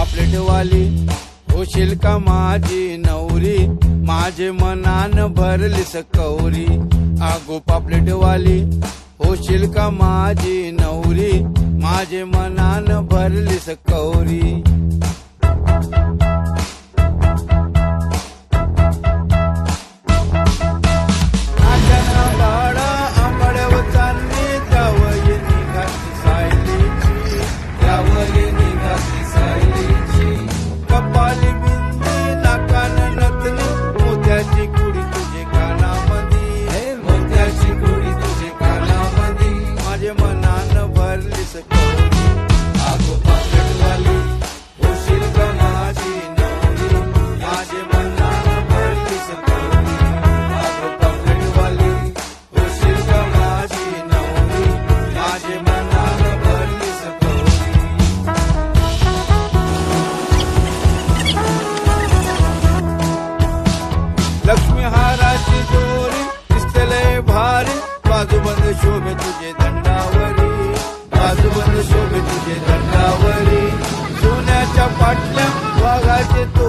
पापलेटवाली होशील का माझी नवरी, माझे मनान भरलीस कवरी. अगो पापलेटवाली होशील का माझी नवरी, माझे मनान भरलीस कवरी. कपाली बिंदी नाकान नथनी, मोत्याची कुडी तुझे कानामधी, मोत्याची कुडी तुझे कानामधी, माझे मनान भरलीस कवरी. अगो पापलेटवाली होशील का माझी नवरी, माझे मनान भरलीस कवरी. अगो पापलेटवाली होशील का माझी नवरी, माझे मनान भरलीस कवरी. लक्ष्मी हाराची दोरी दिसतले भारी, बाजूबंद शोभे तुझे दंडावरी, बाजूबंद शोभे तुझे दंडावरी. सोन्याच्या पाटल्या वाघाचे तो